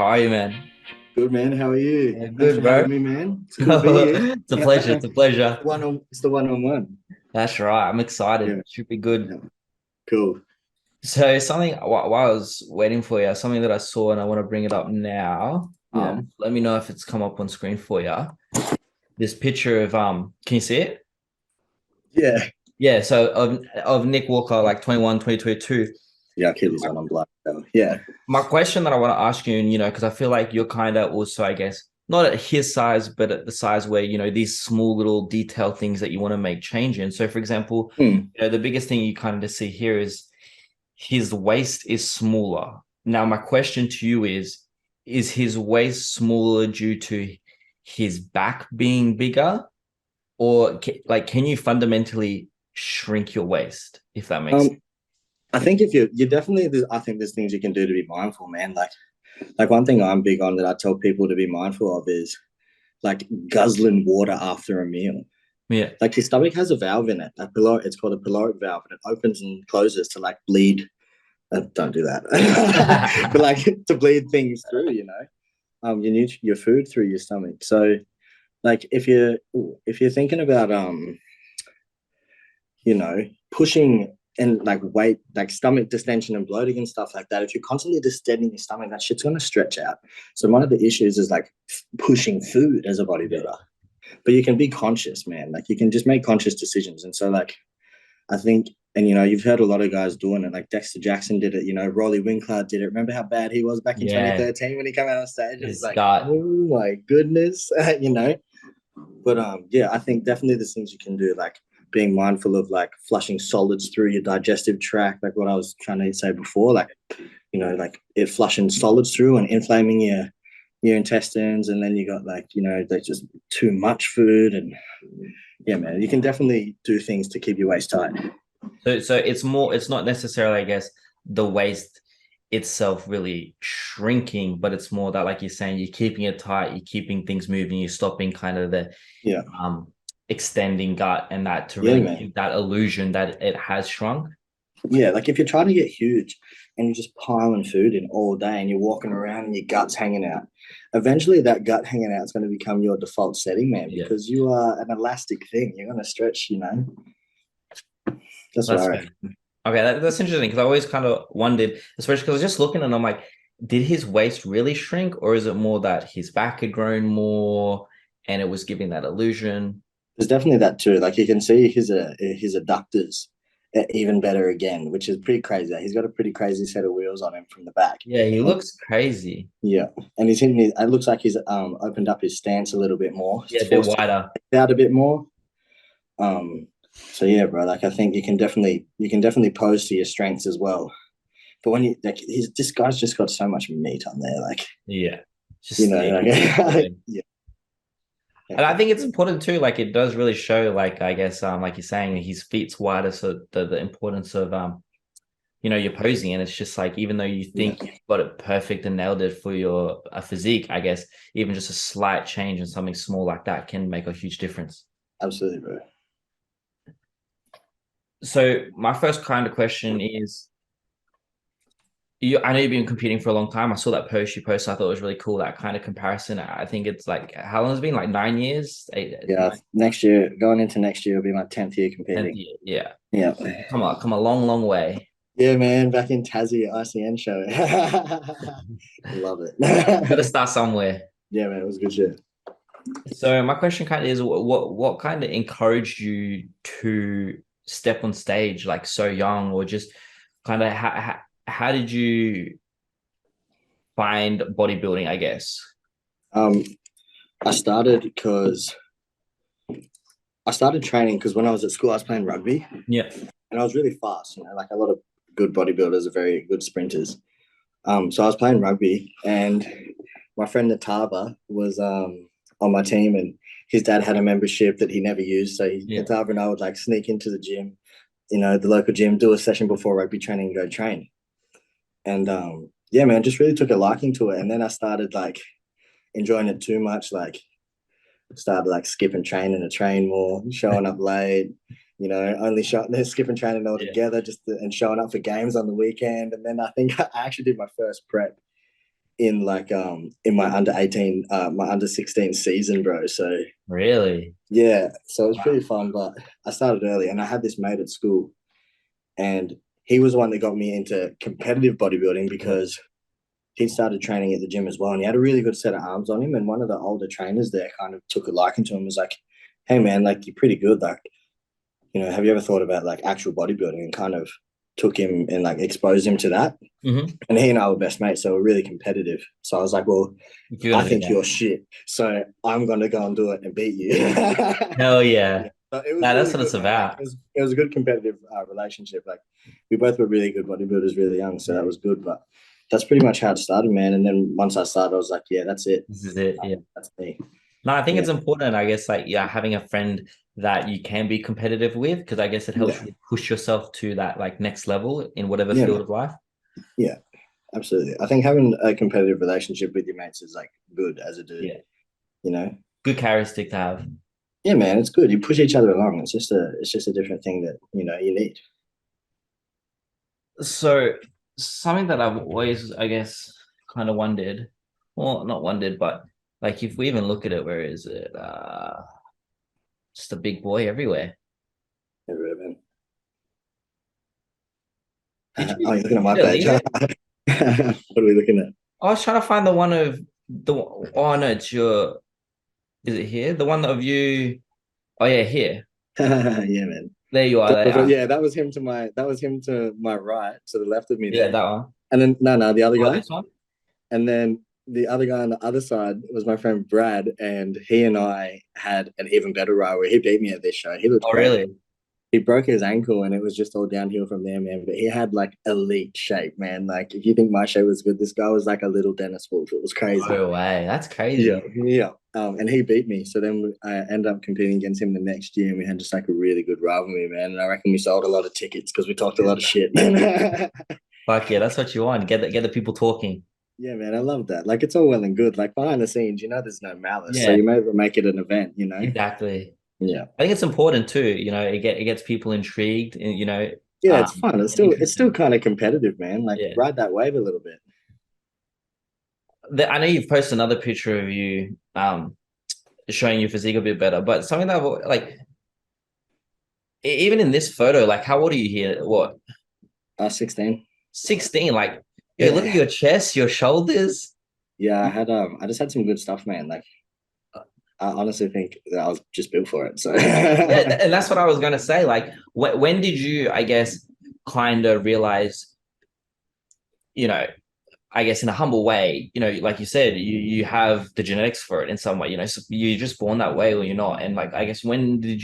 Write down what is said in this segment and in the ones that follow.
How are you, man? Good man, how are you? Yeah, Thanks good, for bro. having me, man. It's good to be here. It's a pleasure. It's a pleasure. It's the one-on-one. That's right. I'm excited. Yeah, Should be good. yeah, cool. So something while I was waiting for you, something that I saw and I want to bring it up now. Yeah, Let me know if it's come up on screen for you. This picture of can you see it? yeah, Yeah, so of Nick Walker, like 21, 2022. yeah. Achilles on. I'm black. So, yeah. My question that I want to ask you, and because I feel like you're kind of also, I guess, not at his size, but at the size where, these small little detailed things that you want to make change in. So, for example, Hmm. the biggest thing you kind of just see here is his waist is smaller. Now, my question to you is his waist smaller due to his back being bigger? Or can you fundamentally shrink your waist, if that makes sense? Um, I think if you definitely, I think there's things you can do to be mindful, man. Like one thing I'm big on that I tell people to be mindful of is like guzzling water after a meal. Yeah. Like your stomach has a valve in it. It's called a pyloric valve, and it opens and closes to like bleed. Don't do that, but like to bleed things through. You need your food through your stomach. So like if you're thinking about pushing and like weight, like stomach distension and bloating and stuff like that, if you're constantly distending your stomach, that shit's gonna stretch out. So one of the issues is like pushing food as a bodybuilder. But you can be conscious, man. Like you can just make conscious decisions. And so like I think, and you've heard a lot of guys doing it. Like Dexter Jackson did it. Rolly Winkler did it. Remember how bad he was back in Yeah. 2013 when he came out on stage? It was His like, gut. oh my goodness, you know. But yeah, I think definitely there's things you can do, like being mindful of like flushing solids through your digestive tract, like what I was trying to say before, like like it flushing solids through and inflaming your intestines, and then you got like like just too much food, and yeah, man, you can definitely do things to keep your waist tight. So it's not necessarily, I guess, the waist itself really shrinking, but it's more that, like you're saying, you're keeping it tight, you're keeping things moving, you're stopping kind of the Yeah, extending gut, and that to yeah, really man. give that illusion that it has shrunk. Yeah, like if you're trying to get huge and you're just piling food in all day and you're walking around and your gut's hanging out, eventually that gut hanging out is going to become your default setting, man, Yeah, because you are an elastic thing. You're going to stretch. That's what I that's fair. reckon. Okay, that's interesting because I always kind of wondered, especially because I was just looking and I'm like, did his waist really shrink, or is it more that his back had grown more and it was giving that illusion? There's definitely that too. Like you can see his adductors even better again, which is pretty crazy. He's got a pretty crazy set of wheels on him from the back. Yeah, he looks crazy. Yeah, and he's hitting. It looks like he's opened up his stance a little bit more. Yeah, He's a bit forced wider. it out a bit more. So yeah, bro. Like I think you can definitely pose to your strengths as well. But when you like, this guy's just got so much meat on there. Like Yeah, just like yeah, and I definitely. think it's important too. Like it does really show, like I guess, like you're saying, his feet's wider, so the importance of your posing, and it's just like even though you Yeah, think you've got it perfect and nailed it for your a physique, I guess even just a slight change in something small like that can make a huge difference. absolutely, bro. So my first kind of question is, I know you've been competing for a long time. I saw that post you posted. I thought it was really cool. That kind of comparison. I think it's like how long has it been? Like 9 years, eight, Yeah, nine, next year, going into next year will be my 10th year 10th competing. year. Yeah, Yeah. come a long, long way. Yeah, man, back in Tassie at ICN show. Love You got to it. start somewhere. Yeah, man, it was good shit. So my question kind of is, what kind of encouraged you to step on stage like so young, or just kind of how did you find bodybuilding, I guess? Um, I started because I started training because when I was at school, I was playing rugby Yeah, and I was really fast. Like a lot of good bodybuilders are very good sprinters. So I was playing rugby, and my friend Natava was on my team, and his dad had a membership that he never used. So yeah, Natava and I would like sneak into the gym, the local gym, do a session before rugby training, and go train. And yeah, man, just really took a liking to it. And then I started like enjoying it too much, like started like skipping training to train more, showing up late, only skipping training yeah. altogether, and showing up for games on the weekend. And then I think I actually did my first prep in like in my under 18, my under 16 season, bro. So Really? yeah, so it was Wow. pretty fun. But I started early, and I had this mate at school, and he was the one that got me into competitive bodybuilding because he started training at the gym as well, and he had a really good set of arms on him. And one of the older trainers there kind of took a liking to him. Was like, "Hey man, like you're pretty good. Like, have you ever thought about like actual bodybuilding?" And kind of took him and like exposed him to that. Mm-hmm. And he and I were best mates, so we're really competitive. So I was like, "Well, You're I gonna be think there. you're shit, so I'm gonna go and do it and beat you." Hell Yeah. yeah. So it was Nah, that's really what it's good, man. Like about. it was a good competitive relationship. Like we both were really good bodybuilders, really young, so that Yeah. was good. But that's pretty much how it started, man. And then once I started, I was like, yeah, that's it. This is it. Yeah. That's me. No, I think Yeah, it's important, I guess, like, yeah, having a friend that you can be competitive with, because I guess it helps yeah, you push yourself to that like next level in whatever yeah, field man. of life. Yeah, absolutely. I think having a competitive relationship with your mates is like good as a dude. Yeah. You know. Good characteristic to have. Yeah, man, it's good. You push each other along. It's just a different thing that you need. So something that I've always, I guess, kind of wondered, well, not wondered, but like if we even look at it, where is it? Just a big boy everywhere. Yeah, really, man. Did Oh, you you're looking at my page, delete huh? it? What are we looking at? I was trying to find the one of the. Oh no, it's your. Is it here? The one of you. Oh yeah, here. Yeah, man. There you are. There. Yeah, that was him to my right, to the left of me Yeah, there. that one. And then no, the other Oh, guy. this one. And then the other guy on the other side was my friend Brad, and he and I had an even better ride where he beat me at this show. He looked Oh great. really? He broke his ankle and it was just all downhill from there, man. But he had like elite shape, man. Like if you think my shape was good, this guy was like a little Dennis Wolf. It was crazy. No way. That's Yeah, crazy. yeah. And he beat me. So then I ended up competing against him the next year, and we had just like a really good rivalry, man. And I reckon we sold a lot of tickets because we talked a lot of shit. Yeah, Fuck yeah, that's what you want. Get the people talking. man, I love that. Like it's all well and good. Like behind the scenes, there's no malice. So Yeah, you may as well make it an event. exactly. Yeah. I think it's important too. It gets people intrigued, and Yeah, it's fun. It's and still interested. kind of competitive, man. Like Yeah. ride that wave a little bit. I know you've posted another picture of you, showing your physique a bit better, but something that like even in this photo, like how old are you here? What, 16. 16? Like, yo, look at Yeah. your chest, your shoulders. Yeah, I just had some good stuff, man. Like I honestly think that I was just built for it. So Yeah, and that's what I was gonna say. Like, when did you, I guess, kind of realize, you know, I guess in a humble way, like you said, you have the genetics for it in some way, so you're just born that way or you're not. And like, I guess when did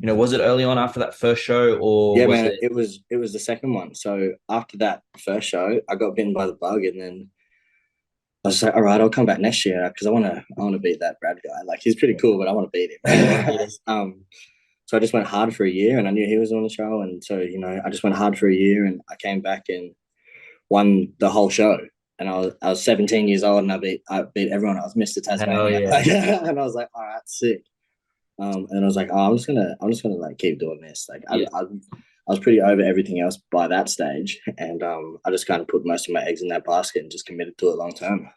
was it early on after that first show or yeah, was man, it? it was the second one. So after that first show, I got bitten by the bug, and then I was like, all right, I'll come back next year because I wanna beat that Brad guy. Like he's pretty cool, but I want to beat You want to him. beat it? So I just went hard for a year, and I knew he was on the show, and so I just went hard for a year, and I came back and won the whole show. And I was 17 years old, and I beat everyone. I was Mr. Hell Tasmania, yeah. and I was like, all right, sick. And I was like, oh, I'm just gonna like keep doing this. Like Yeah. I was pretty over everything else by that stage, and I just kind of put most of my eggs in that basket and just committed to it long term.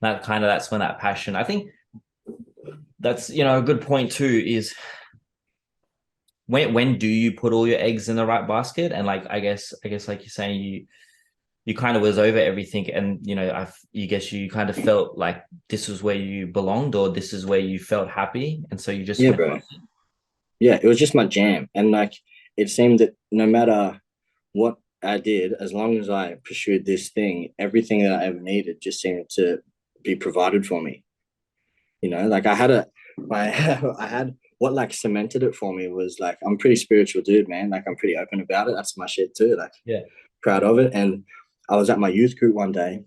That's when that passion, I think that's, a good point too, is when do you put all your eggs in the right basket? And like, I guess like you're saying, you kind of was over everything and you guess you kind of felt like this was where you belonged or this is where you felt happy and so you just Yeah, went bro. Yeah, it was just my jam, and like it seemed that no matter what I did, as long as I pursued this thing, everything that I ever needed just seemed to be provided for me. Like I had what like cemented it for me was like I'm a pretty spiritual dude, man. Like I'm pretty open about it. That's my shit too. Like yeah. proud of it. And I was at my youth group one day,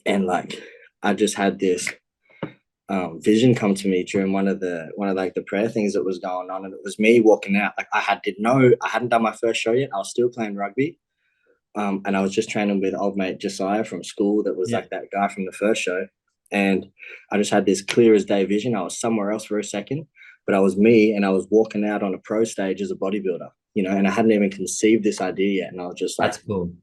and like I just had this vision come to me during one of like the prayer things that was going on, and it was me walking out. Like I hadn't done my first show yet. I was still playing rugby, and I was just training with old mate Josiah from school. That was Yeah. like that guy from the first show, and I just had this clear as day vision. I was somewhere else for a second, but I was me, and I was walking out on a pro stage as a bodybuilder. And I hadn't even conceived this idea yet, and I was just like, That's cool.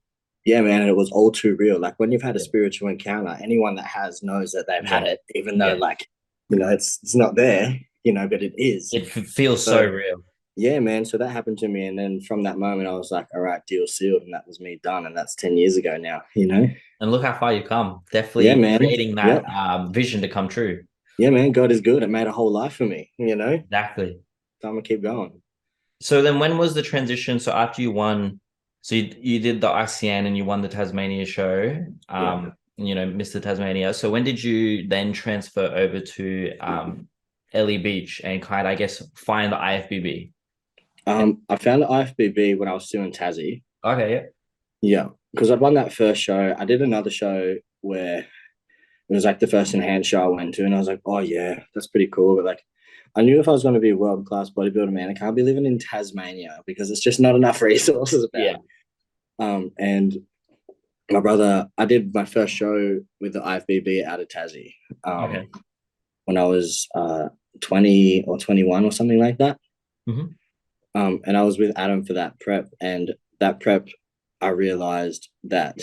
Yeah, man, and it was all too real. Like when you've had a Yeah. spiritual encounter, anyone that has knows that they've had Yeah. it, even though Yeah. like, it's not there, but it is. It feels so So real. yeah, man. So that happened to me. And then from that moment I was like, all right, deal sealed. And that was me done. And that's 10 years ago now. And look how far you come. Yeah, Definitely man. creating Yeah. that vision to come true. Yeah, man. God is good. It made a whole life for me. Exactly. So I'm gonna keep going. So then when was the transition? So after you won, so you did the ICN and you won the Tasmania show, Yeah. Mr. Tasmania. So when did you then transfer over to Ellie Beach and kind of, I guess, find the IFBB? I found the IFBB when I was still in Tassie. Okay, yeah. Yeah. Because I'd won that first show. I did another show where it was like the first enhanced show I went to, and I was like, oh yeah, that's pretty cool. But like, I knew if I was going to be a world class bodybuilder, man, I can't be living in Tasmania because it's just not enough resources about. Yeah. And my brother, I did my first show with the IFBB out of Tassie, Okay. when I was 20 or 21 or something like that. Mm-hmm. And I was with Adam for that prep, and that prep, I realized that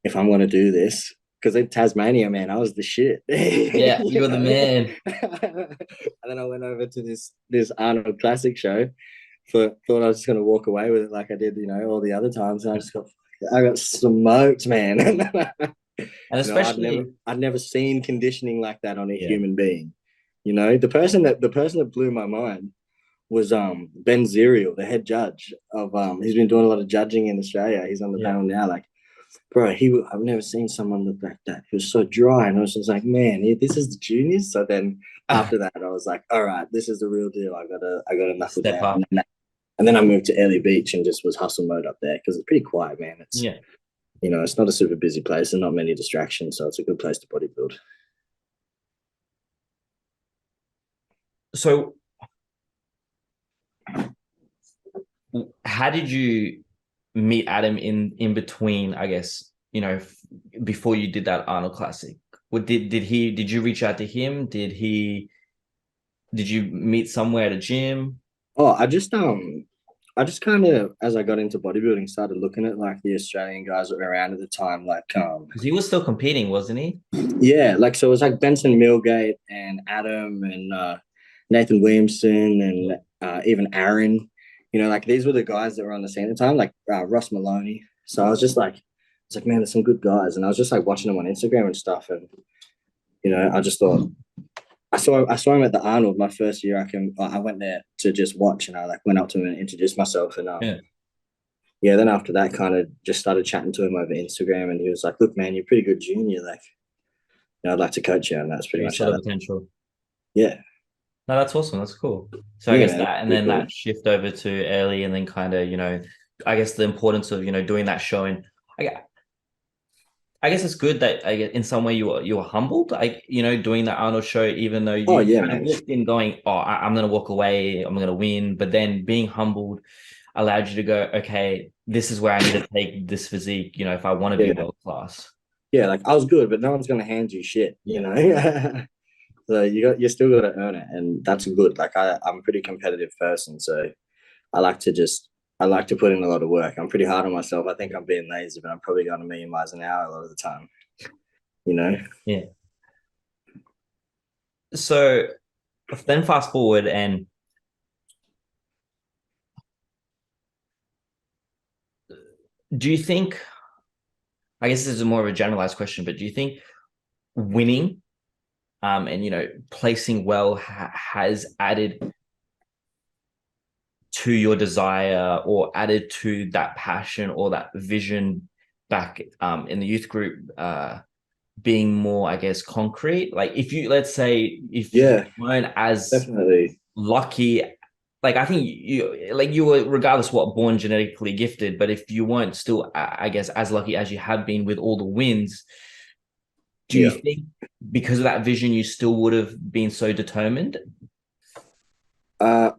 if I'm going to do this, because in Tasmania, man, I was the shit. Yeah, you're the man. And then I went over to this Arnold Classic show. Thought I was just going to walk away with it like I did, all the other times. And I got smoked, man. And especially, I'd never seen conditioning like that on a yeah, human being. The person that blew my mind was Ben Zerial, the head judge of he's been doing a lot of judging in Australia. He's on the yeah. panel now. Like, bro, I've never seen someone look like that. He was so dry, and I was just like, man, this is the juniors. So then after that, I was like, all right, this is the real deal. I gotta knuckle Step down. up. And then I moved to Early Beach and just was hustle mode up there because it's pretty quiet, man. Yeah. It's not a super busy place and not many distractions, so it's a good place to bodybuild. So how did you meet Adam in between, I guess, before you did that Arnold Classic? Did you reach out to him? Did you meet somewhere at a gym? Oh, I just kind of, as I got into bodybuilding, started looking at like the Australian guys that were around at the time, like Because he was still competing, wasn't he? yeah, like so it was like Benson Millgate and Adam and Nathan Williamson Yeah. and even Aaron. Like these were the guys that were on the scene at the time, like Ross Maloney. So I was like, man, there's some good guys, and I was just like watching them on Instagram and stuff, and I just thought I saw him at the Arnold my first year. I went there to just watch, and I like went up to him and introduced myself, and Yeah. yeah. Then after that, kind of just started chatting to him over Instagram, and he was like, "Look, man, you're a pretty good junior. Like, I'd like to coach you," and that's pretty You much saw how the that. potential. Yeah, No, that's awesome. That's cool. So I yeah, guess man, that, and pretty then cool. that shift over to early, and then kind of, I guess the importance of, doing that show. And I, I guess it's good that in some way you were humbled, doing that Arnold show, even though Oh you yeah, kind of man. walked in going, oh, I'm going to walk away, I'm going to win. But then being humbled allowed you to go, okay, this is where I need to take this physique, if I want to be Yeah, world class. yeah. Like I was good, but no one's gonna hand you shit. Yeah. So you still got to earn it, and that's good. Like I'm a pretty competitive person, so I like to just I like to put in a lot of work. I'm pretty hard on myself. I think I'm being lazy, but I'm probably going a million miles an hour a lot of the time. You know? Yeah. So then fast forward, and do you think, I guess this is more of a generalized question, but do you think winning and placing well has added to your desire or added to that passion or that vision back in the youth group being more, I guess, concrete? Like let's say if you Yeah, weren't as definitely. lucky, like I think you were regardless what born genetically gifted, but if you weren't still, I guess, as lucky as you have been with all the wins, do you Yeah. think because of that vision you still would have been so determined? Uh,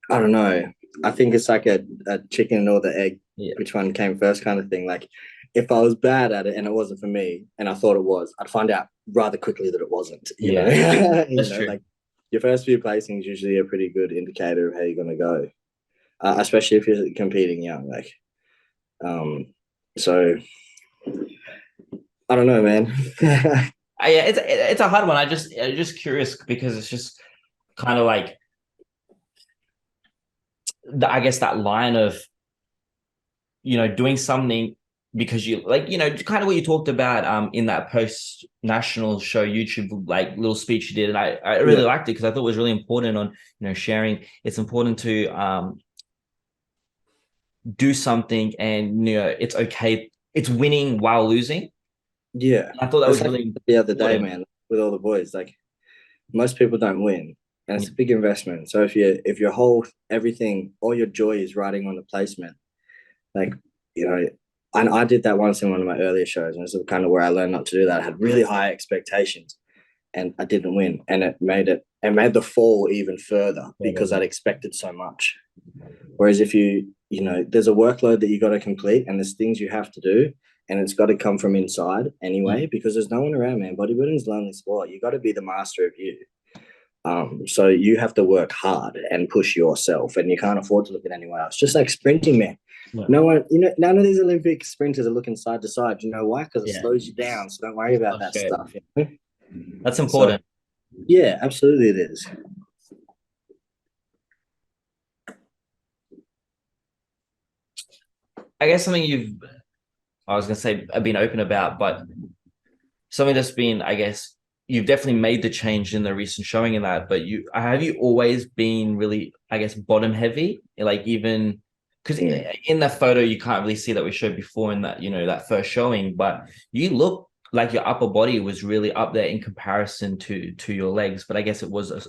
I don't know. I think it's like a chicken or the egg, Yeah, which one came first kind of thing. Like if I was bad at it and it wasn't for me and I thought it was, I'd find out rather quickly that it wasn't, yeah, that's true. like your first few placings usually a pretty good indicator of how you're going to go, especially if you're competing young. Like, So I don't know, man. Yeah, it's a hard one. I'm just curious because it's just kind of like I guess that line of doing something because you like kind of what you talked about in that post national show YouTube like little speech you did, and I really Yeah, liked it because I thought it was really important on sharing. It's important to do something, and it's okay. It's winning while losing. yeah. I thought that It's was like really the other day, important. man, with all the boys. Like most people don't win, and Yeah. it's a big investment. So if your whole everything, all your joy is riding on the placement, like you know, and I did that once in one of my earlier shows, and it's kind of where I learned not to do that. I had really high expectations, and I didn't win, and it made the fall even further because I'd expected so much. Whereas if there's a workload that you got to complete, and there's things you have to do, and it's got to come from inside anyway, because there's no one around, man. Bodybuilding is a lonely sport. You got to be the master of you. So you have to work hard and push yourself, and you can't afford to look at anyone else. Just like sprinting, man. Yeah. No one, none of these Olympic sprinters are looking side to side. You know why? Because it Yeah. slows you down. So don't worry about that Okay. stuff. That's So important. yeah, absolutely, it is. I guess something I was gonna say been open about, but something that's been, I guess, you've definitely made the change in the recent showing in that, but have you always been really, I guess, bottom heavy? Like even because in that photo you can't really see that we showed before in that, that first showing, but you look like your upper body was really up there in comparison to your legs. But I guess it was a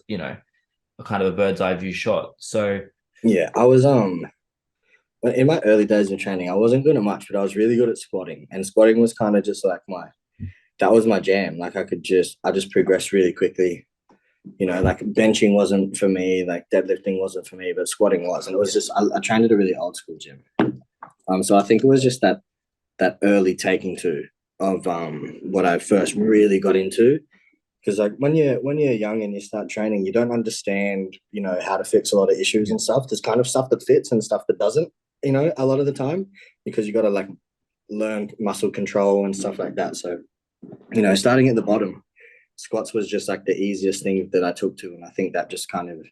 kind of a bird's eye view shot. So Yeah, I was in my early days of training, I wasn't good at much, but I was really good at squatting, and squatting was kind of just like that was my jam. Like I just progressed really quickly. Like benching wasn't for me, like deadlifting wasn't for me, but squatting was, and it was just I trained at a really old school gym. So I think it was just that early taking to of what I first really got into. Because like when you're young and you start training, you don't understand, how to fix a lot of issues and stuff. There's kind of stuff that fits and stuff that doesn't, a lot of the time, because you got to like learn muscle control and stuff like that. So, starting at the bottom, squats was just like the easiest thing that I took to, and I think that just kind of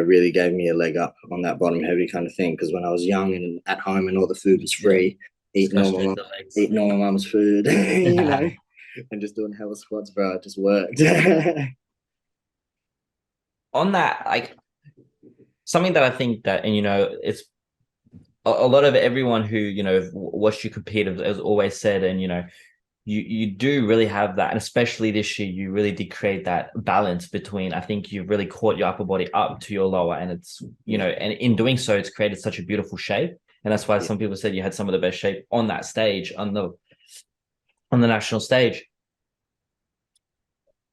really gave me a leg up on that bottom heavy kind of thing. Because when I was young and at home and all the food was free, eating go all straight my to the legs. eating all my mum's food, and just doing hella squats, bro, it just worked. On that, like something that I think that, and it's a lot of everyone who watched you compete has always said, and you do really have that, and especially this year you really did create that balance between, I think you've really caught your upper body up to your lower, and it's and in doing so it's created such a beautiful shape, and that's why some people said you had some of the best shape on that stage, on the national stage.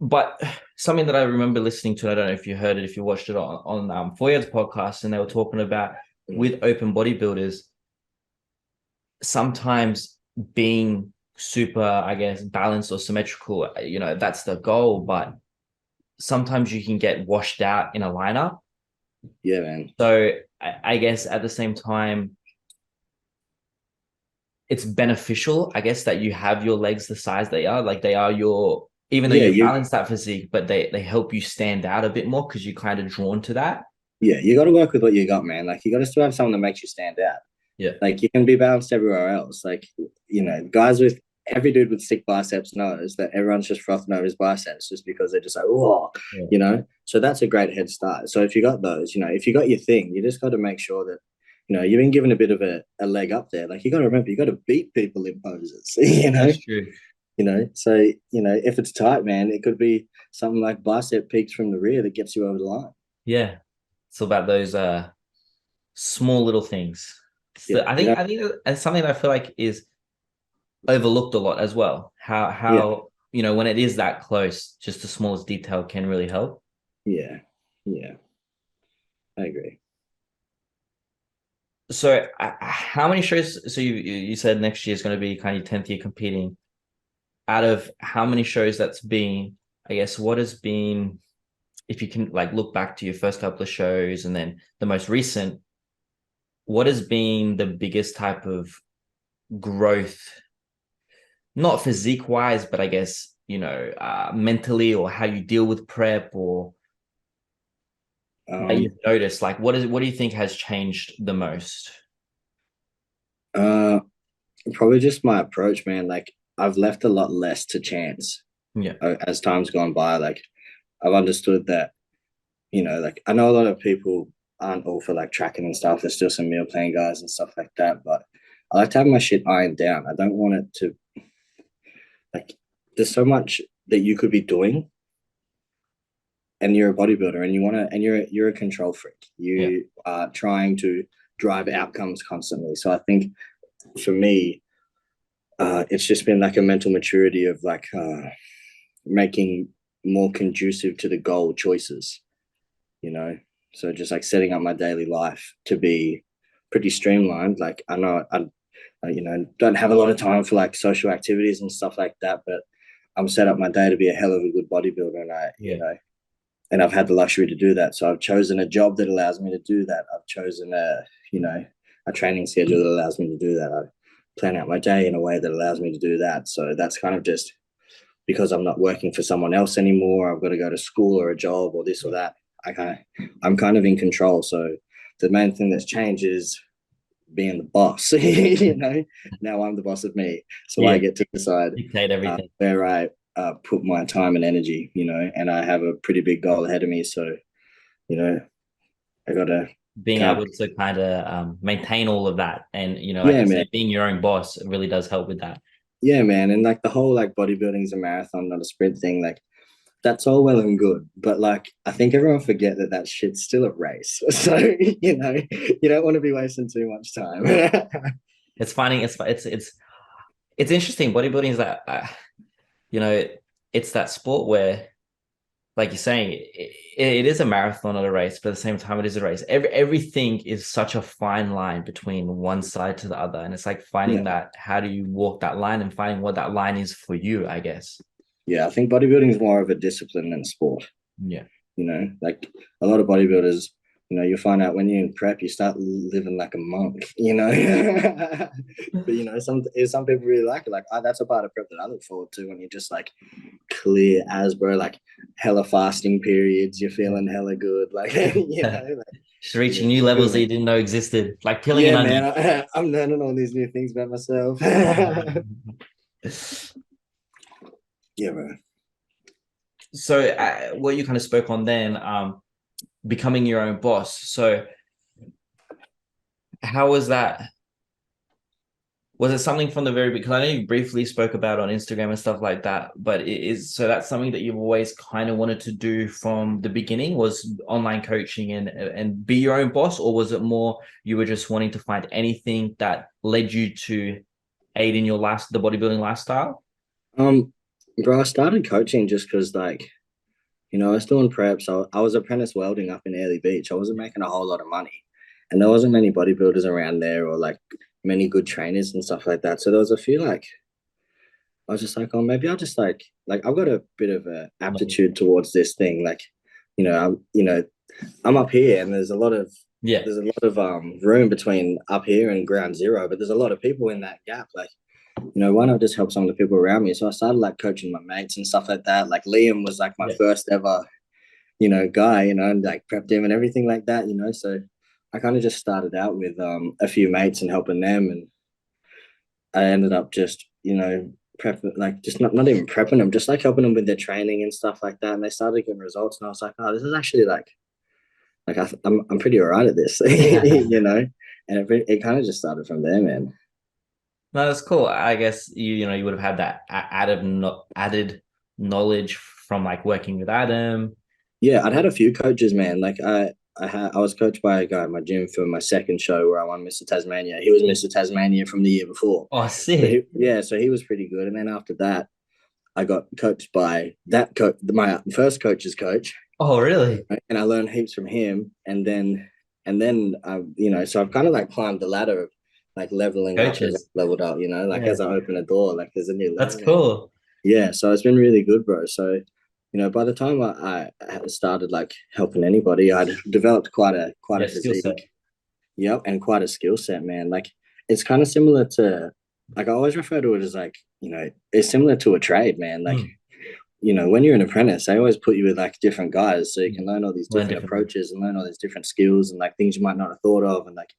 But something that I remember listening to, I don't know if you heard it, if you watched it on Foyer's podcast, and they were talking about with open bodybuilders, sometimes being super, I guess, balanced or symmetrical, that's the goal, but sometimes you can get washed out in a lineup. Yeah, man. So I guess at the same time, it's beneficial, I guess, that you have your legs the size they are. Like they are even though Yeah, you balance that physique, but they help you stand out a bit more because you're kind of drawn to that. you got to work with what you got, man. Like you got to still have something that makes you stand out. Yeah. Like you can be balanced everywhere else. Like guys with every dude with thick biceps knows that everyone's just frothing over his biceps just because they're just like, oh, So that's a great head start. So if you got those, if you got your thing, you just got to make sure that you've been given a bit of a leg up there. Like you got to remember, you got to beat people in poses. That's true. So if it's tight, man, it could be something like bicep peaks from the rear that gets you over the line. Yeah. It's about those small little things. So Yeah, I think it's something that I feel like is overlooked a lot as well. yeah, How when it is that close, just the smallest detail can really help. yeah, yeah. I agree. So how many shows? So you said next year is going to be kind of your 10th year competing. Out of how many shows that's been, I guess, what has been, if you can like look back to your first couple of shows and then the most recent, what has been the biggest type of growth, not physique wise, but I guess, mentally, or how you deal with prep, or that Um, you've noticed? Like, what do you think has changed the most? uh, Probably just my approach, man. Like I've left a lot less to chance Yeah. as time's gone by. Like I've understood that, like I know a lot of people aren't all for like tracking and stuff. There's still some meal plan guys and stuff like that, but I like to have my shit ironed down. I don't want it to like. There's so much that you could be doing, and you're a bodybuilder, and you're a control freak. Yeah. You are trying to drive outcomes constantly. So I think for me, it's just been like a mental maturity of like making more conducive to the goal choices, you know. So just like setting up my daily life to be pretty streamlined. Like I know don't have a lot of time for like social activities and stuff like that, but I'm set up my day to be a hell of a good bodybuilder, and Yeah. and I've had the luxury to do that. So I've chosen a job that allows me to do that. I've chosen a training schedule that allows me to do that. I plan out my day in a way that allows me to do that. So that's kind of just because I'm not working for someone else anymore. I've got to go to school or a job or this or that. I'm kind of in control. So the main thing that's changed is being the boss. Now I'm the boss of me, so I Yeah. get to decide Dictate everything. where I put my time and energy. And I have a pretty big goal ahead of me. So I gotta Being kind of, able to kind of maintain all of that, and like yeah, you man. said, being your own boss really does help with that. Yeah, man. And like the whole like bodybuilding is a marathon, not a sprint thing. Like that's all well and good, but like I think everyone forget that shit's still a race. So you don't want to be wasting too much time. It's finding it's interesting. Bodybuilding is that you know it's that sport where, like you're saying, it is a marathon, not a race, but at the same time, it is a race. Everything is such a fine line between one side to the other. And it's like finding Yeah, that, how do you walk that line, and finding what that line is for you, I guess. yeah. I think bodybuilding is more of a discipline than a sport. Yeah. Like a lot of bodybuilders, you find out when you're in prep, you start living like a monk. But some people really like it. Like that's a part of prep that I look forward to, when you're just like clear as, bro, like hella fasting periods, you're feeling hella good, like like, Just reaching yeah, new levels that feeling, you didn't know existed, like peeling an yeah, man. onion. I'm learning all these new things about myself. Yeah, bro. So what you kind of spoke on then, becoming your own boss. So how was that? Was it something from the very beginning? Because I know you briefly spoke about it on Instagram and stuff like that, but so that's something that you've always kind of wanted to do from the beginning, was online coaching and be your own boss, or was it more you were just wanting to find anything that led you to aid in the bodybuilding lifestyle? um Bro, I started coaching just because like I was doing prep. So I was apprentice welding up in Airlie Beach. I wasn't making a whole lot of money, and there wasn't many bodybuilders around there, or like many good trainers and stuff like that. So there was a few like I was just like, oh, maybe I'll just like I've got a bit of a aptitude towards this thing. Like, I'm up here, and Yeah. there's a lot of room between up here and ground zero, but there's a lot of people in that gap. Like, why not just help some of the people around me? So I started like coaching my mates and stuff like that. Like Liam was like my Yeah. first ever guy, and like prepped him and everything like that. So I kind of just started out with a few mates and helping them, and I ended up just, prep like just not even prepping them, just like helping them with their training and stuff like that. And they started getting results, and I was like, oh, this is actually like I'm pretty all right at this, And it kind of just started from there, man. No, that's cool. I guess you would have had that added knowledge from like working with Adam. Yeah, I'd had a few coaches, man. Like I was coached by a guy at my gym for my second show where I won Mr. Tasmania. He was Mr. Tasmania from the year before. Oh, sick. So he was pretty good. And then after that, I got coached by that coach, my first coach's coach, Oh, really? right? And I learned heaps from him. So I've kind of like climbed the ladder of like leveling up as I Coaches. leveled up. Like Yeah, as I open a door, like there's a new that's level, man. cool. Yeah, so it's been really good, bro. So, by the time I had started like helping anybody, I'd developed quite a Yeah, skill set. physique. Yep, and quite a skill set, man. Like it's kind of similar to like I always refer to it as like, it's similar to a trade, man. Like, Mm. when you're an apprentice, they always put you with like different guys so you Yeah. can learn all these Learn different differently. approaches and learn all these different skills and like things you might not have thought of and like,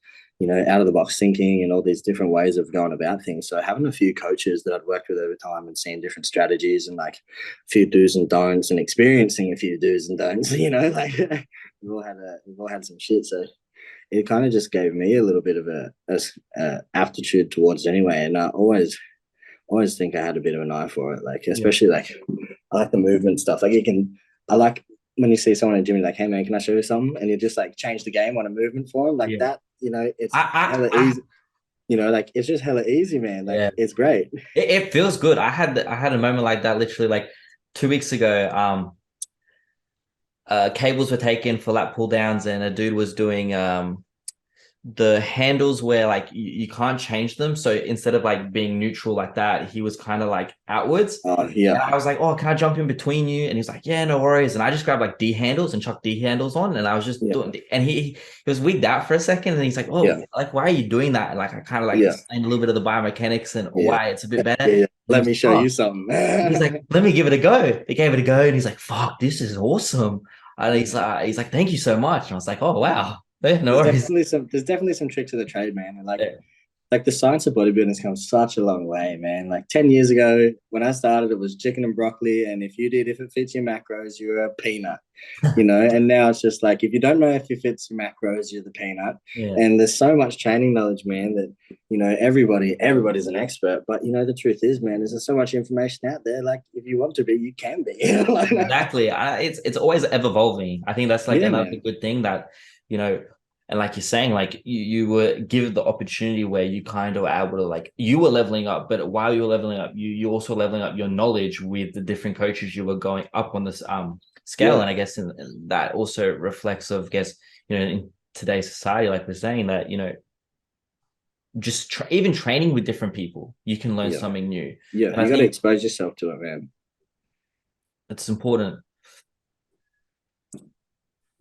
out of the box thinking and all these different ways of going about things. So having a few coaches that I'd worked with over time and seeing different strategies and like a few do's and don'ts and experiencing a few do's and don'ts, like we've all had some shit. So it kind of just gave me a little bit of a aptitude towards it anyway. And I always think I had a bit of an eye for it, like Yeah. especially like I like the movement stuff. Like I like when you see someone in the gym, like, hey man, can I show you something? And you just like change the game on a movement for them, like Yeah. that. It's hella I easy. Like it's just hella easy, man. Like yeah. it's great. It feels good. I had a moment like that literally like 2 weeks ago. Cables were taken for lat pull downs, and a dude was doing the handles where like you can't change them. So instead of like being neutral like that, he was kind of like outwards. Oh And yeah, I was like, "Oh, can I jump in between you?" And he's like, "Yeah, no worries." And I just grabbed like D handles and chucked D handles on, and I was just yeah, doing. And he was wigged out for a second, and he's like, "Oh, yeah, like why are you doing that?" And like I kind of like yeah, explained a little bit of the biomechanics and yeah, why it's a bit better. yeah, yeah. And he Let was me like, show "Oh," you something. and he's like, "Let me give it a go." They gave it a go, and he's like, "Fuck, this is awesome." And he's like, "Thank you so much." And I was like, "Oh wow, yeah, no worries." There's definitely some tricks of the trade, man. And Yeah. like the science of bodybuilding has come such a long way, man. Like 10 years ago, when I started, it was chicken and broccoli. And if it fits your macros, you're a peanut, And now it's just like, if you don't know if it fits your macros, you're the peanut. Yeah. And there's so much training knowledge, man, that, everybody's an expert. But, the truth is, man, there's so much information out there. Like, if you want to be, you can be. Like, Exactly. It's always ever evolving. I think that's like yeah, another man. good thing that, you know, and like you're saying, like you were given the opportunity where you kind of were able to like you were leveling up, but while you were leveling up, you also leveling up your knowledge with the different coaches you were going up on this scale. Yeah, And I guess and that also reflects of guess, in today's society, like we're saying that, just even training with different people, you can learn yeah, something new. yeah. And I You got to think expose yourself to it, man. it's important.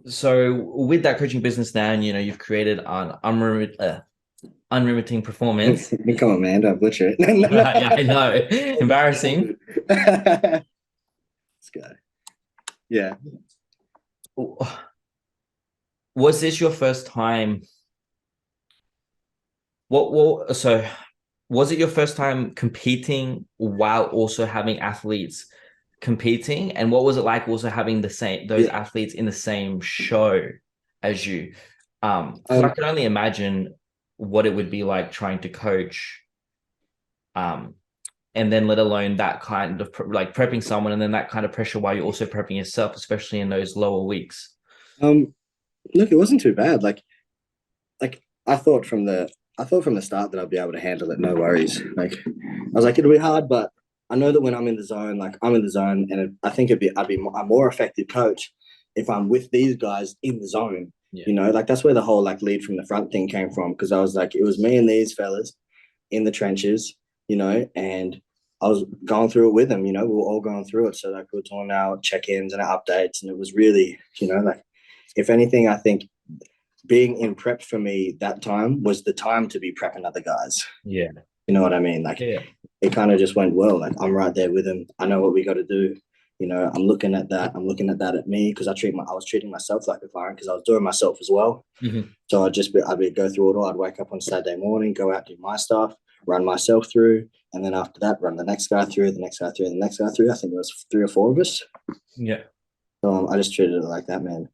So with that coaching business now, and you've created an unremitting performance. Come on, man. Don't butcher it. Yeah, I know. All Embarrassing. good. Let's go. Yeah. Was this your first time? So was it your first time competing while also having athletes competing? And what was it like also having those Yeah. athletes in the same show as you? Because I Um, could only imagine what it would be like trying to coach, um, and then let alone that kind of like prepping someone, and then that kind of pressure while you're also prepping yourself, especially in those lower weeks. um, Look, it wasn't too bad. Like I thought from the start that I'd be able to handle it, no worries. Like I was like, it'll be hard, but I know that when I'm in the zone, like I'm in the zone, and I think I'd be a more effective coach if I'm with these guys in the zone. Yeah. Like that's where the whole like lead from the front thing came from, because I was like, it was me and these fellas in the trenches, and I was going through it with them. We were all going through it, so like we were doing our check-ins and our updates, and it was really, like if anything, I think being in prep for me that time was the time to be prepping other guys. Yeah. You know what I mean? Like Yeah. it kind of just went well. Like I'm right there with him. I know what we got to do. I'm looking at that. I'm looking at that at me, because I was treating myself like a client, because I was doing myself as well. Mm-hmm. So I'd go through it all. I'd wake up on Saturday morning, go out, do my stuff, run myself through, and then after that, run the next guy through, the next guy through, the next guy through. I think there was 3 or 4 of us. Yeah. So I just treated it like that, man.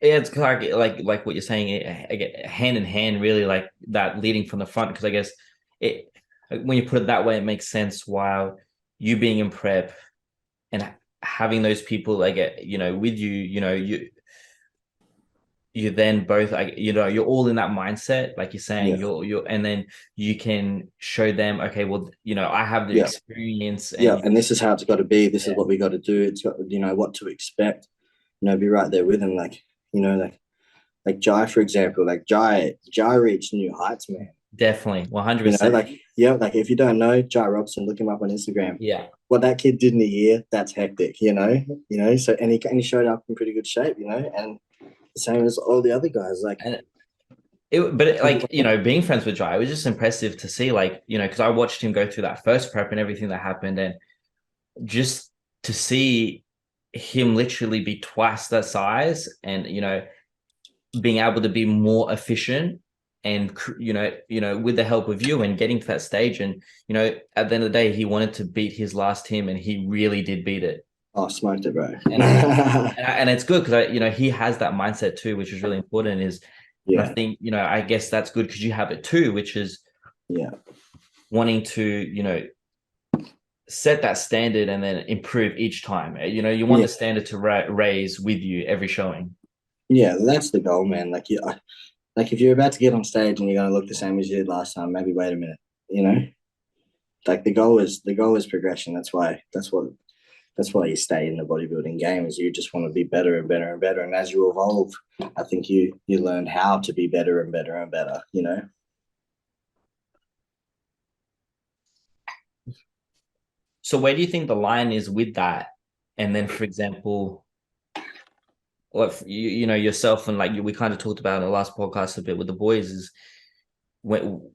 Yeah, it's like what you're saying, hand in hand, really, like that leading from the front. Because I guess it when you put it that way, it makes sense. While you being in prep and having those people like with you, you then both like you're all in that mindset, like you're saying, Yeah, you're and then you can show them, okay, well, I have the yeah, experience, yeah. and And this is how it's got to be. This is yeah, what we got to do. It's got, what to expect. Be right there with him. Like Jai, for example, like Jai reached new heights, man. definitely 100%. Like if you don't know Jai Robson, look him up on Instagram. Yeah. What that kid did in a year, that's hectic, So and he showed up in pretty good shape, and the same as all the other guys. Like And Like, being friends with Jai, it was just impressive to see, like, because I watched him go through that first prep and everything that happened, and just to see him literally be twice that size and, being able to be more efficient and, with the help of you and getting to that stage. And, at the end of the day, he wanted to beat his last team and he really did beat it. Oh, smoked it, bro. And it's good because he has that mindset too, which is really important. And I Yeah, think, I guess that's good because you have it too, which is yeah, wanting to, set that standard and then improve each time. You want yeah, the standard to raise with you every showing. yeah. That's the goal, man. Like if you're about to get on stage and you're gonna look the same as you did last time, maybe wait a minute. You know, like the goal is progression. That's why you stay in the bodybuilding game, is you just want to be better and better and better. And as you evolve, I think you learn how to be better and better and better. You know. So where do you think the line is with that? And then, for example, what yourself and, like, we kind of talked about in the last podcast a bit with the boys, is when,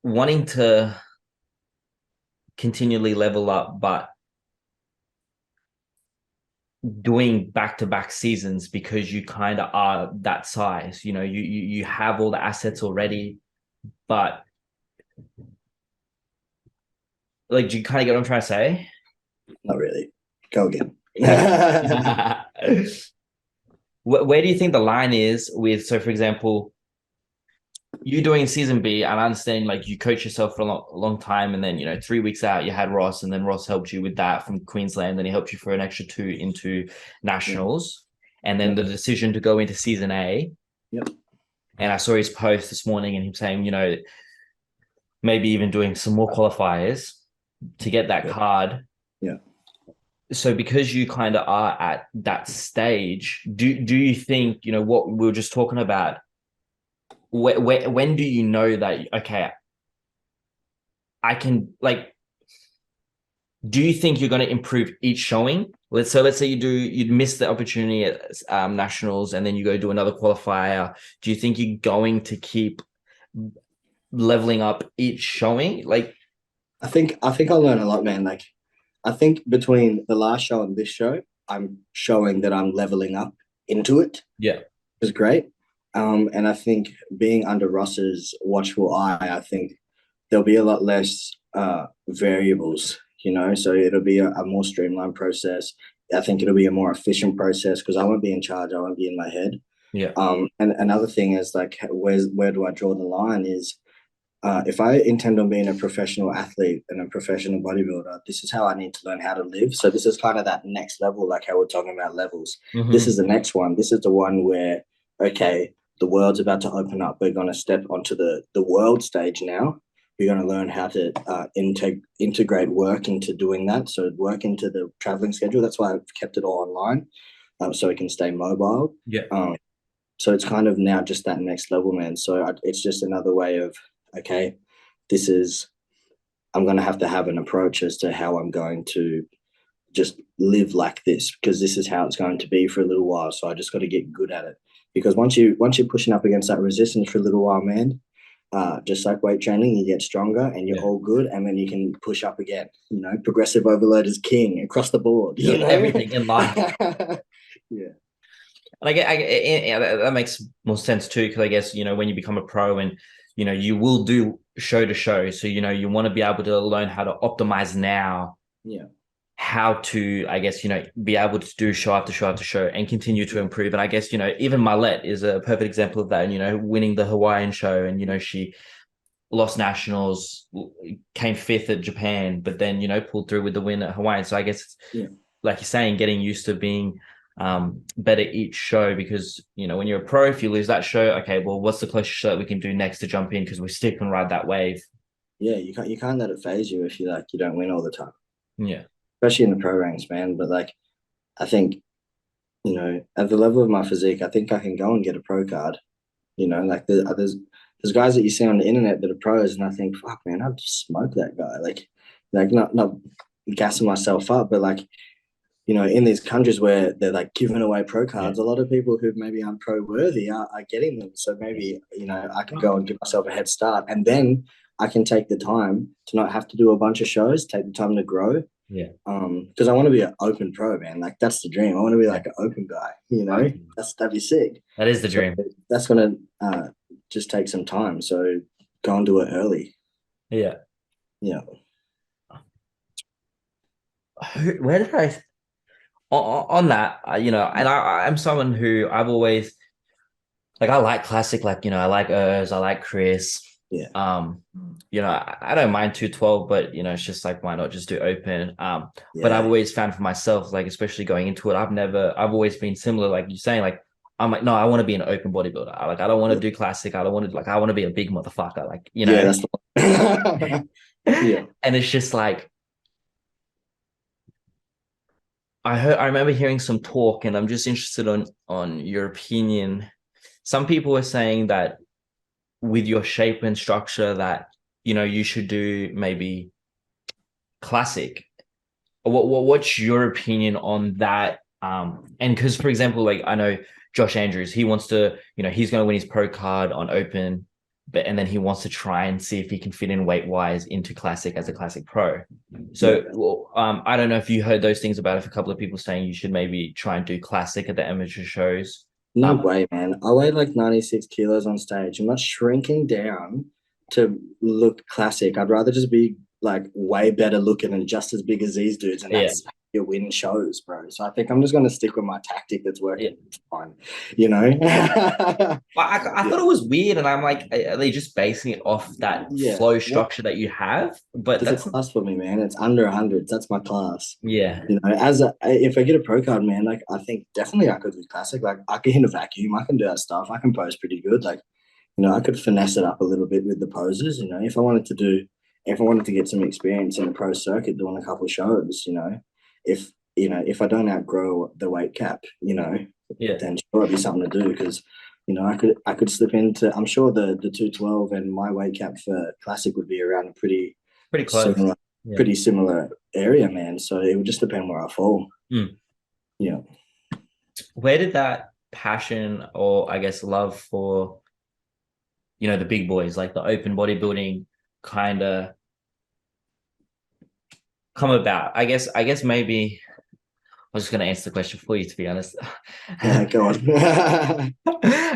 wanting to continually level up, but doing back-to-back seasons because you kind of are that size. You have all the assets already, but, like, do you kind of get what I'm trying to say? Not really. Go again. Where do you think the line is with, so for example, you doing season B, and I understand, like, you coach yourself for a long time, and then 3 weeks out you had Ross, and then Ross helped you with that from Queensland, then he helped you for an extra 2 into Yeah. nationals, and then Yep. the decision to go into season A. Yep. And I saw his post this morning and him saying, maybe even doing some more qualifiers to get that Yep. card. Yeah. So because you kind of are at that stage, do you think, what we were just talking about, when do you know that, okay, I can, like, do you think you're going to improve each showing? Let's say you'd miss the opportunity at nationals, and then you go do another qualifier. Do you think you're going to keep leveling up each showing? Like, I think I'll learn a lot, man. Like I think between the last show and this show, I'm showing that I'm leveling up into it. yeah, Is great. And I think being under Ross's watchful eye, I think there'll be a lot less variables, so it'll be a more streamlined process. I think it'll be a more efficient process because I won't be in charge. I won't be in my head. yeah, And another thing is, like, where do I draw the line is, if I intend on being a professional athlete and a professional bodybuilder, this is how I need to learn how to live. So this is kind of that next level, like how we're talking about levels. This mm-hmm. is the next one. This is the one where, okay, the world's about to open up. We're going to step onto the world stage now. We're going to learn how to integrate work into doing that. So work into the traveling schedule. That's why I've kept it all online, so it can stay mobile. Yeah. So it's kind of now just that next level, man. So it's just another way of, okay, I'm going to have an approach as to how I'm going to just live like this, because this is how it's going to be for a little while. So I just got to get good at it, because once you're pushing up against that resistance for a little while, man, just like weight training, you get stronger and you're all good, and then you can push up again. Progressive overload is king across the board. Everything in life. Yeah. And that makes more sense too, because I guess, when you become a pro and, you will do show to show. So, you want to be able to learn how to optimize now. Yeah. How to, I guess, be able to do show after show after show and continue to improve. And I guess, even Marlette is a perfect example of that. And, winning the Hawaiian show, and, she lost nationals, came fifth at Japan, but then, pulled through with the win at Hawaiian. So I guess, like you're saying, getting used to being better each show, because when you're a pro, if you lose that show, okay, well, what's the closest show that we can do next to jump in, because we still can ride that wave. Yeah, you can't let it phase you if you don't win all the time. Yeah, especially in the pro ranks, man. But like, I think, at the level of my physique, I think I can go and get a pro card. Like there's guys that you see on the internet that are pros, and I think, fuck, man, I'd just smoke that guy. Like not gassing myself up, but like, you know, in these countries where they're like giving away pro Yeah. cards, a lot of people who maybe aren't pro worthy are getting them. So maybe, you know, I can go and give myself a head start, and then I can take the time to not have to do a bunch of shows, take the time to grow. Yeah. Because I want to be an open pro, man. Like that's the dream. I want to be like an open guy, you know, that'd be sick. That is the So dream. that's gonna just take some time. So go and do it early. Yeah. Yeah. Where did I on that, you know, and I'm someone who I've always like, I like classic, like, you know, I like Urs, I like Chris. Yeah. You know, I don't mind 212, but you know, it's just like, why not just do open? But I've Yeah. always found for myself, like, especially going into it, I've always been similar, like you saying, like, I'm like, no, I want to be an open bodybuilder. I don't want to do classic. I don't want to, like, I want to be a big motherfucker, like, you Yeah, know. that's the yeah. And it's just like, I remember hearing some talk, and I'm just interested on your opinion. Some people were saying that with your shape and structure, that you know, you should do maybe classic. What's your opinion on that? And because, for example, like I know Josh Andrews, he wants to, you know, he's going to win his pro card on open, but and then he wants to try and see if he can fit in weight wise into classic as a classic pro. So, well, I don't know if you heard those things about it. A couple of people saying you should maybe try and do classic at the amateur shows. No way, man. I weighed like 96 kilos on stage. I'm not shrinking down to look classic. I'd rather just be like way better looking and just as big as these dudes. And Yeah. that's how you win shows, bro. So I think I'm just going to stick with my tactic that's working fine, you know? I thought it was weird, and I'm like, are they just basing it off that Yeah. flow structure that you have? But There's that's a class for me, man. It's under hundreds. That's my class. yeah, You know, if I get a pro card, man, like I think definitely I could do classic. Like I can hit a vacuum. I can do that stuff. I can pose pretty good. Like, you know, I could finesse it up a little bit with the poses. You know, if I wanted to get some experience in the pro circuit doing a couple of shows, if I don't outgrow the weight cap, you know, yeah, then sure it'd be something to do because, you know, I could slip into. I'm sure the 212 and my weight cap for classic would be around a pretty close. similar, Yeah. pretty similar area, man. So it would just depend where I fall. Yeah. Where did that passion, or I guess love for, you know, the big boys, like the open bodybuilding, kind of come about? I guess maybe I was just going to answer the question for you, to be honest. Yeah, go on.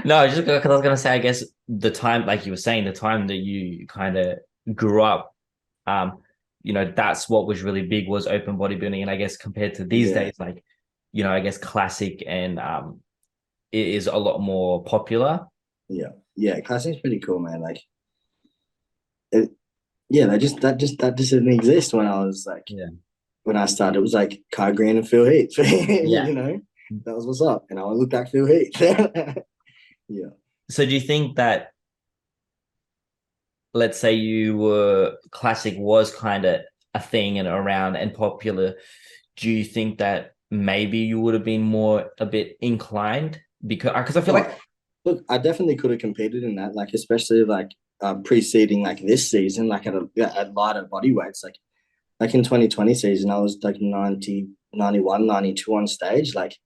No, just because I was going to say, I guess the time, like you were saying, the time that you kind of grew up, um, you know, that's what was really big, was open bodybuilding. And I guess compared to these Yeah. days, like, you know, I guess classic and it is a lot more popular. Yeah, classic's pretty cool, man. Like it, yeah, that just didn't exist when I was like Yeah. when I started. It was like Kai Green and Phil Heath. Yeah. You know, that was what's up. And I look back Phil Heath. Yeah. So do you think that, let's say you were classic was kind of a thing and around and popular, do you think that maybe you would have been more a bit inclined? Because I feel like Look, I definitely could have competed in that, like especially like preceding like this season, like at lighter body weights, like in 2020 season, I was like 90, 91, 92 on stage, like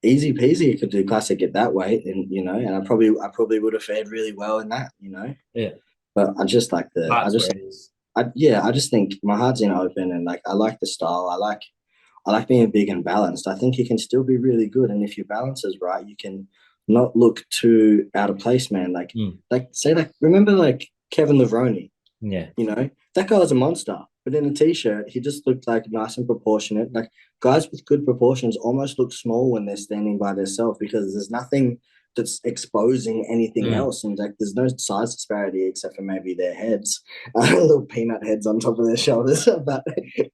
easy peasy. You could do classic at that weight, and you know, and I probably would have fared really well in that, you know. yeah, But I just like heart's where it is. I just think my heart's in open, and like I like the style. I like being big and balanced. I think you can still be really good, and if your balance is right, you can not look too out of place, man. Like say like remember like Kevin Levrone, Yeah. you know that guy was a monster, but in a t-shirt he just looked like nice and proportionate. Like guys with good proportions almost look small when they're standing by themselves because there's nothing that's exposing anything else, and like there's no size disparity except for maybe their heads, little peanut heads on top of their shoulders. But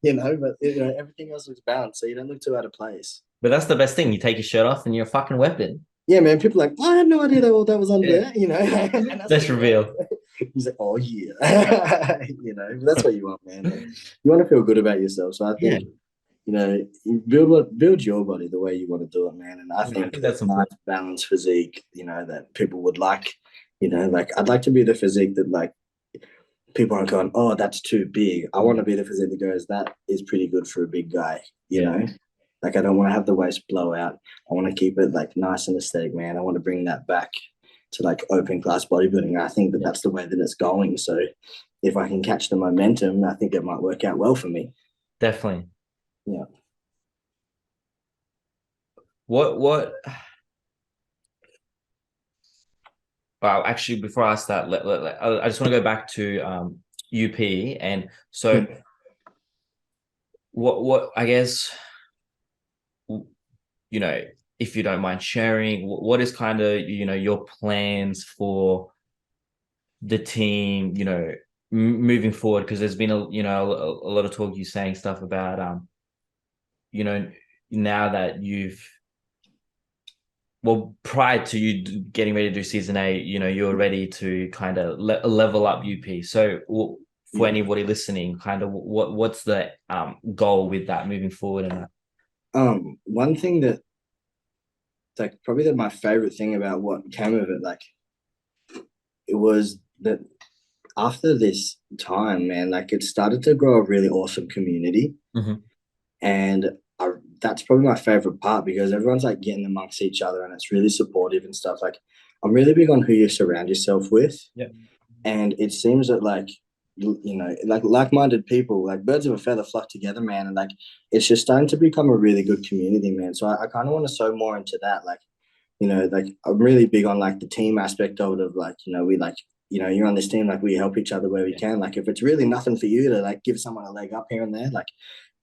everything else looks balanced, so you don't look too out of place. But that's the best thing. You take your shirt off and you're a fucking weapon. Yeah, man. People are like, I had no idea that was under Yeah. there, you know. And That's reveal. He's like, oh yeah, that's what you want, man. Like, you want to feel good about yourself. So I Yeah. think, you build your body the way you want to do it, man. And I think that's a nice balanced physique, that people would like, like I'd like to be the physique that like people aren't going, oh, that's too big. I want to be the physique that goes, that is pretty good for a big guy, you know. Like I don't want to have the waist blow out. I want to keep it like nice and aesthetic, man. I want to bring that back to like open class bodybuilding. I think that that's the way that it's going. So if I can catch the momentum, I think it might work out well for me. Definitely. Yeah. What well, actually, before I start, I just want to go back to UP. And so what I guess, you know, if you don't mind sharing, what is kind of, you know, your plans for the team, you know, moving forward? Because there's been a lot of talk, you saying stuff about you know, now that you've, well, prior to you getting ready to do season 8, you know, you're ready to kind of level up UP. So for anybody listening, kind of what's the goal with that moving forward? And one thing that like probably my favorite thing about what came of it, like it was that after this time, man, like it started to grow a really awesome community. And that's probably my favorite part because everyone's like getting amongst each other and it's really supportive and stuff. Like I'm really big on who you surround yourself with. Yeah. And it seems that like, you know, like-minded people, like birds of a feather flock together, man. And like, it's just starting to become a really good community, man. So I kind of want to sow more into that. Like, you know, like I'm really big on like the team aspect of it, of like, you know, we like, you know, you're on this team, like we help each other where we can. Like if it's really nothing for you to like give someone a leg up here and there, like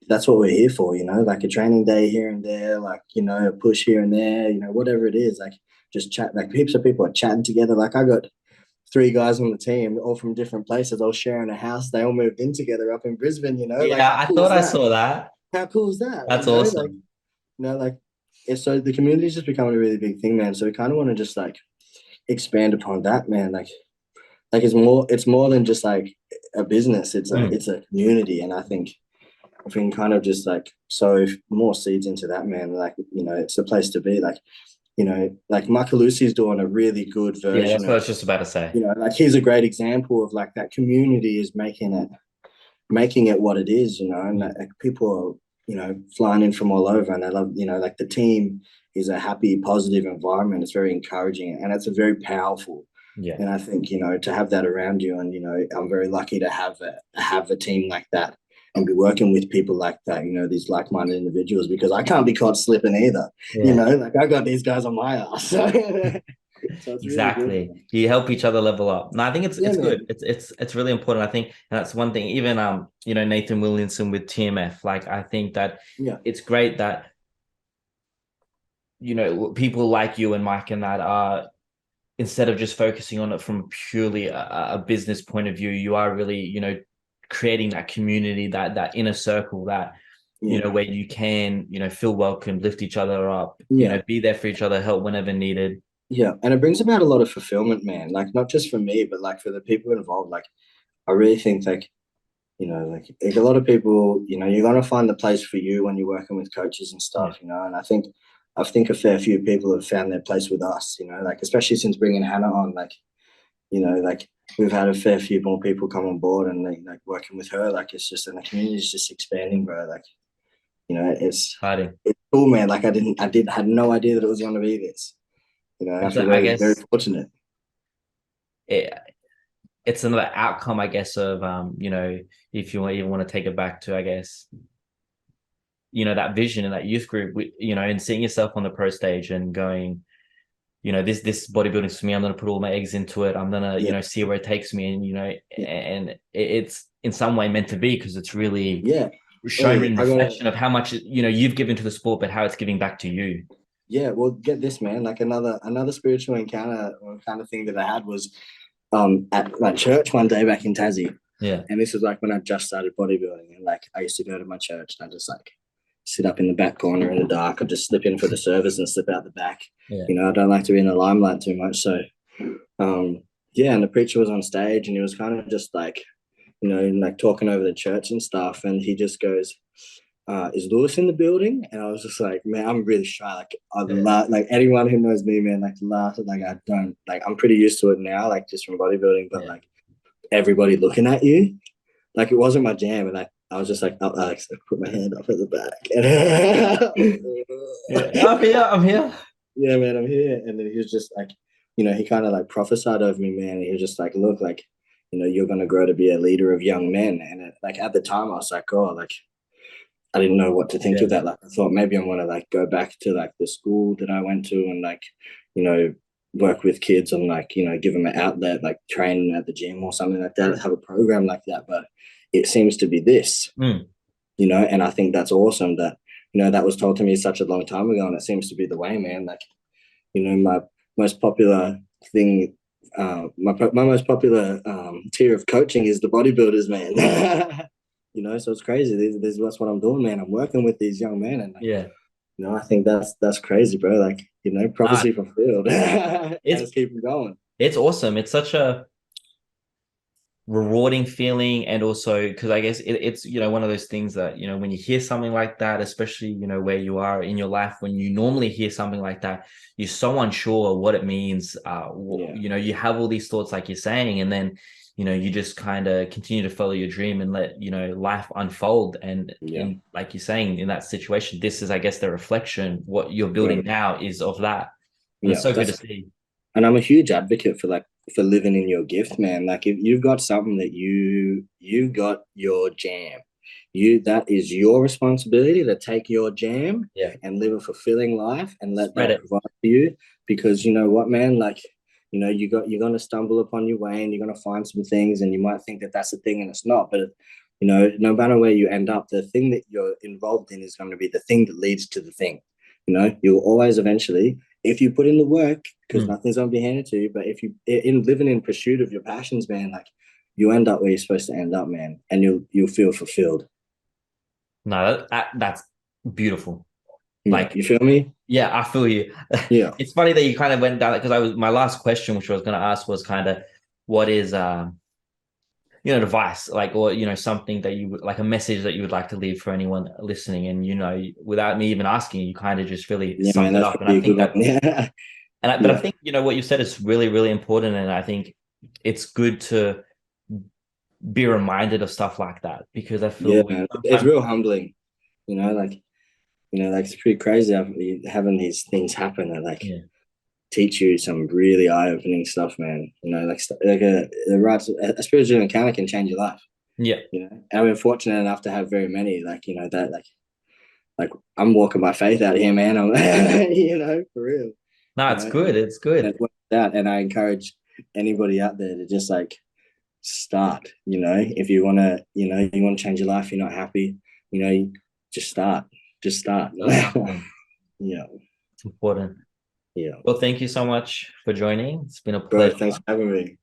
that's what we're here for, you know, like a training day here and there, like, you know, a push here and there, you know, whatever it is, like just chat, like heaps of people are chatting together. Like I got 3 guys on the team, all from different places, all sharing a house. They all moved in together up in Brisbane, you know, like yeah, how I cool is thought I that? saw that. How cool is that? That's You know, like, awesome. you know, like, it's so the community is just becoming a really big thing, man. So we kind of want to just like expand upon that, man. Like it's more than just like a business. It's a community, and I think if we can kind of just like sow more seeds into that, man, like, you know, it's the place to be. Like, you know, like Makalusi's doing a really good Yeah, version that's what I of, was just about to say. you know, like he's a great example of like that community is making it what it is, you know, and like people are, you know, flying in from all over and they love, you know, like the team is a happy, positive environment. It's very encouraging and it's a very powerful. Yeah. And I think, you know, to have that around you, and, you know, I'm very lucky to have a team like that and be working with people like that, you know, these like-minded individuals, because I can't be caught slipping either. You know, like I got these guys on my ass. So it's really good, Exactly. man. You help each other level up. No, I think Yeah, it's good. man. It's really important. I think, and that's one thing. Even you know, Nathan Williamson with TMF. Like I think that Yeah. it's great that, you know, people like you and Mike and that are, instead of just focusing on it from purely a business point of view, you are really, you know, creating that community, that inner circle, that, you know, where you can, you know, feel welcome, lift each other up, you know, be there for each other, help whenever needed. Yeah, and it brings about a lot of fulfillment, man. Like not just for me, but like for the people involved. Like I really think like, you know, like a lot of people, you know, you're gonna find the place for you when you're working with coaches and stuff, you know. And I think a fair few people have found their place with us, you know, like especially since bringing Hannah on, like, you know, like we've had a fair few more people come on board and like working with her. Like it's just, and the community is just expanding, bro. Like, you know, Exciting. it's cool, man. Like had no idea that it was gonna be this. You know, I It's feel I very, very guess fortunate. it, it's another outcome, I guess, of you know, if you even want to take it back to, I guess, you know, that vision and that youth group, you know, and seeing yourself on the pro stage and going, you know, this bodybuilding's for me. I'm gonna put all my eggs into it. I'm gonna, you know, see where it takes me, and, you know, and it's in some way meant to be, because it's really showing in reflection of how much, you know, you've given to the sport, but how it's giving back to you. Yeah, well, get this, man. Like another spiritual encounter or kind of thing that I had was at my church one day back in Tassie. Yeah. And this was like when I just started bodybuilding, and like I used to go to my church and I just like sit up in the back corner in the dark. I'd just slip in for the service and slip out the back. Yeah. You know, I don't like to be in the limelight too much. So yeah, and the preacher was on stage and he was kind of just like, you know, like talking over the church and stuff. And he just goes, is Louis in the building? And I was just like, man, I'm really shy. Like like anyone who knows me, man, like laugh. Like I don't, like I'm pretty used to it now, like just from bodybuilding, but like everybody looking at you, like it wasn't my jam. And like I was just like, oh, Alex, I put my hand up at the back. Yeah, I'm here. I'm here. Yeah, man, I'm here. And then he was just like, he kind of like prophesied over me, man. He was just like, look, like, you're gonna grow to be a leader of young men. And like at the time, I was like, oh, like I didn't know what to think Yeah. of that. Like I thought maybe I want to like go back to like the school that I went to and like, work with kids and like, give them an outlet, like train at the gym or something like that, have a program like that. But it seems to be this, Mm. and I think that's awesome that, that was told to me such a long time ago. And it seems to be the way, man. Like, my most popular thing, my most popular tier of coaching is the bodybuilders, man. So it's crazy. That's what I'm doing, man. I'm working with these young men, and like, Yeah. I think that's crazy, bro. Like, Nah, prophecy fulfilled. And it's it's keeping going. it's awesome. It's such a rewarding feeling, and also because I guess it's one of those things that when you hear something like that, especially where you are in your life, when you normally hear something like that, you're so unsure what it means. You have all these thoughts like you're saying, and then you just kind of continue to follow your dream and let life unfold. And Yeah, in, like you're saying, in that situation, this is, I guess, the reflection. What you're building right. now is of that, and it's Yeah, so good to that's see. and I'm a huge advocate for living in your gift, man. Like if you've got something that you got your jam, that is your responsibility to take your jam Yeah, and live a fulfilling life and let spread that it. provide for you. Because you know what, man, like you're gonna stumble upon your way and you're gonna find some things and you might think that that's the thing and it's not. But no matter where you end up, the thing that you're involved in is going to be the thing that leads to the thing. You'll always eventually, if you put in the work, because Mm. nothing's gonna be handed to you. But if you in living in pursuit of your passions, man, like you end up where you're supposed to end up, man, and you'll feel fulfilled. No, that's beautiful. Yeah, Like, you feel me? yeah, I feel you. Yeah, It's funny that you kind of went down because I was my last question, which I was going to ask, was kind of what is advice, like, or something that you would like, a message that you would like to leave for anyone listening, and without me even asking, you kind of just really yeah, man, summed it that's up. And I probably a think good one. that, Yeah, but I yeah, think what you said is really, really important, and I think it's good to be reminded of stuff like that, because I feel yeah, we man. It's sometimes, real humbling, like like it's pretty crazy having these things happen and like yeah, teach you some really eye-opening stuff, man. Like a spiritual encounter can change your life. yeah. And we're fortunate enough to have very many, like that, like I'm walking by faith out here, man. I'm, for real. No, it's good. It's And good. it worked out. And I encourage anybody out there to just like start. If you wanna, you want to change your life, you're not happy, just start. Just start. That's something. Yeah, It's important. yeah. Well, thank you so much for joining. It's been a Bro, pleasure. thanks for having me.